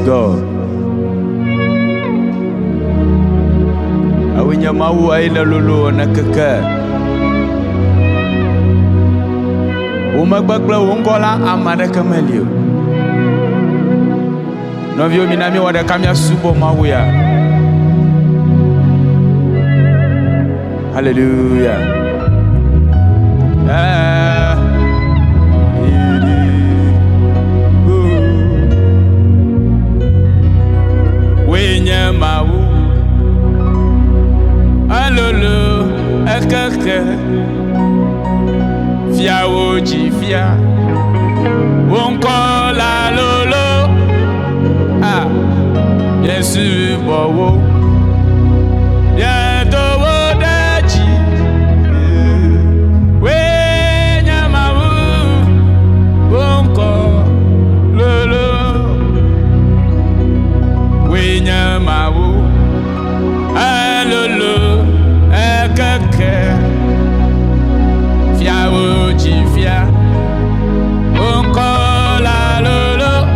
God. Awinya mau aila lulu nakaka. Umagbakla ungola amada kamelio. Novio minami wada kamya subo mawuya. Hallelujah. Wenya mawu alolo akaka fiawo jifia wonko la lolo Yesu bowo yatowo dachi wenya mawu wonko lolo wenya mawu alolo akaka fiawo jifia wonko la lolo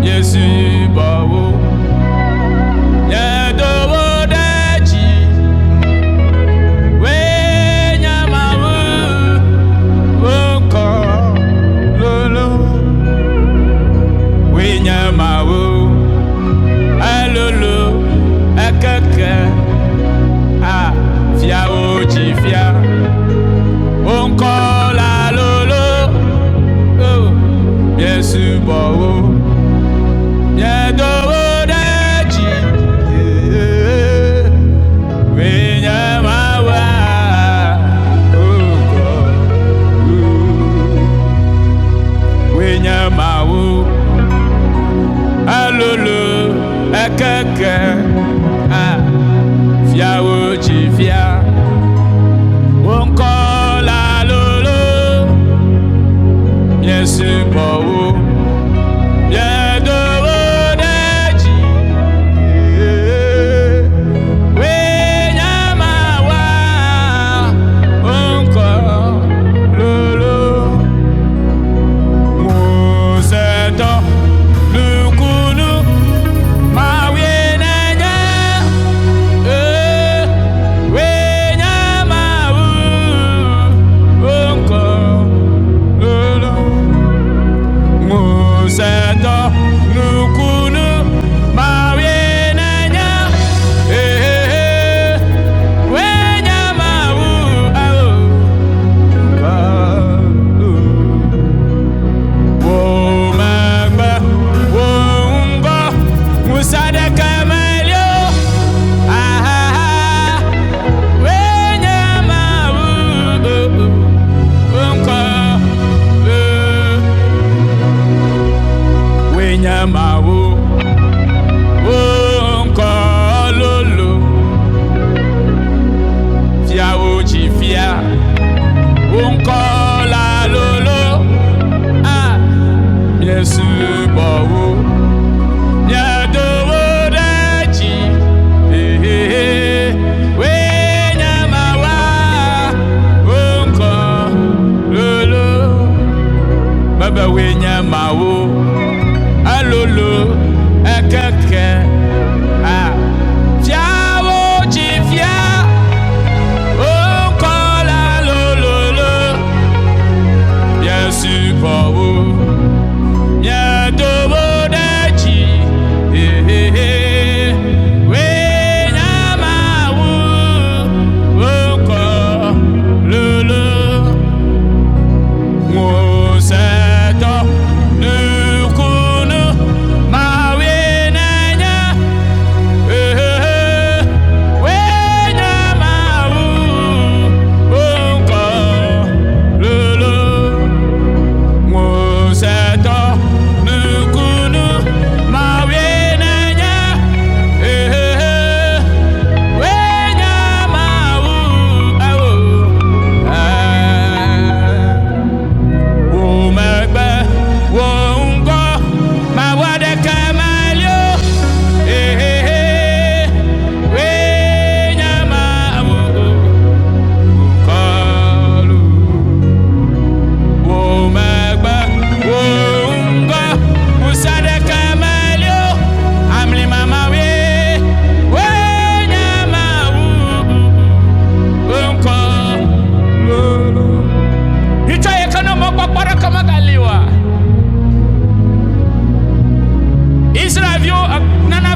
Yesu bowo yatowo dachi wenya mawu wonko lolo wenya mawu alolo akaka fiawo jifia wonko la lolo Yesu bowo yatowo dachi wenya mawu wenya mawu alolo akaka fiawo jifia wonko la lolo Yesu bowo yatowo dachi wenya mawu wonko lolo museto lukunu mawienanya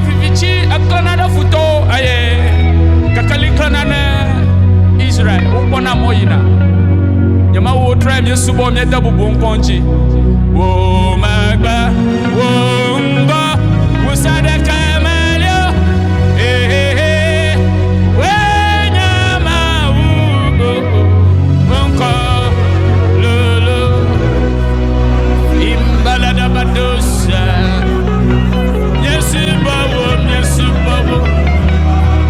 vivici akana da futo aye kakali kana Israel upona moyina nyama wo try me subo me da bubu nkonji wo magba wo mba wo sadaka malio we nyama wo nko lolo imbala da badosa yesu bawo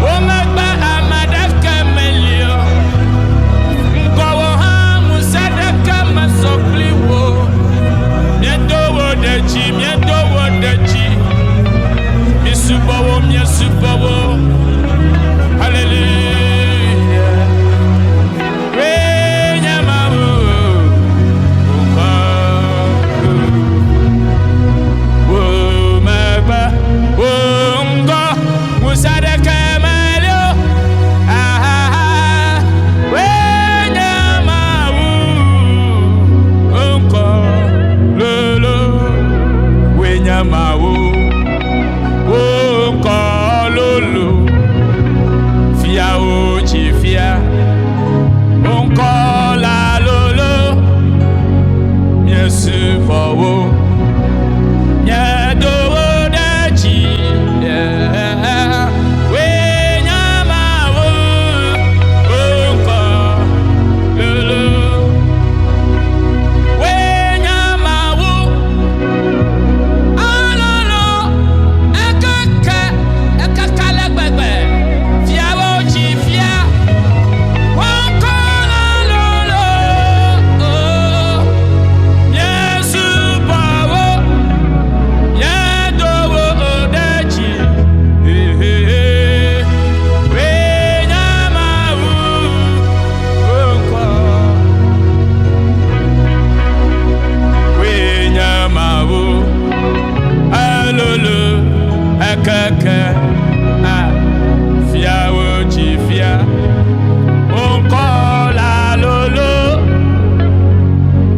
wo magba amadaka malio nko wo ha musadaka masopliwo miedowo deji misubawo hallelujah we nyamawo wo magba wo ngo musadaka malio we nyamawo ngo lolo we nyamawo ngo lolo fia o chifia ngo la lolo yesu bawo nyadowo dachi we nyamawo ngo lolo we nyamawo alolo ekakala gbegbe fia o chifia ngo la lolo yesu bawo nyadowo dachi we nyamawo ngo we nyamawo alolo akaka fia o chifia ngo la lolo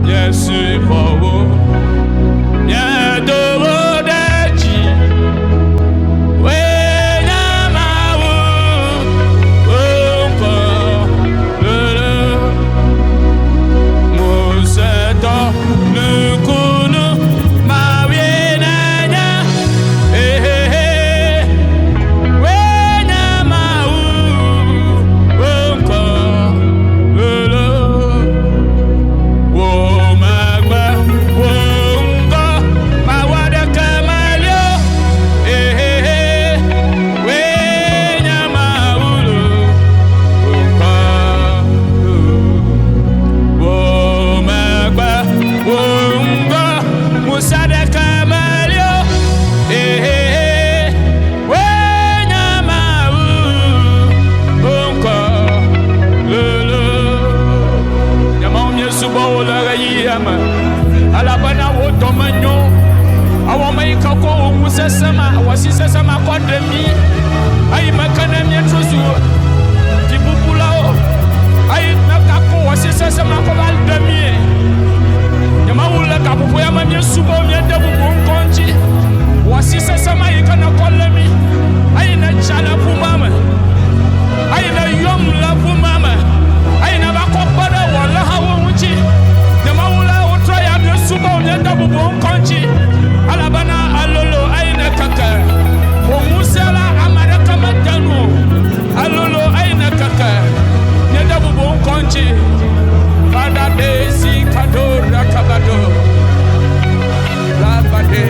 yesu bawo nyadowo dachi we nyamawo ngo lolo museto nukunu mawienanya we nyamawo ngo lolo wo magba wo ngo mawadaka malio we nyamawo ngo wo magba wo ngo musadaka malio we nyamawo ngo lolo nyama yesu bawo la yama alabana wo tomanyo awoma ikako musesema wasisesema kodemi ayi makana mietrosu tibupulao ayi nakako wasisesema ko baldemi nyama wula kapopo yama yesu bawo miende bubu nkonji wasisesema ikana kolemi ayi na chala pumama ayi na yom la pumama ayi na bakopada wala hawo unchi nyama wula otra ya yesu bawo miende bubu nkonji alabana alolo ayi na kaka omusela amaraka matanu alolo ayi na kaka miende bubu nkonji fada desi kado rakabado rabade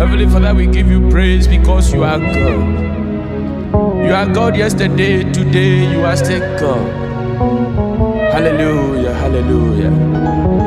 Heavenly Father, we give you praise because you are God. You are God yesterday, today, you are still God. Hallelujah, hallelujah.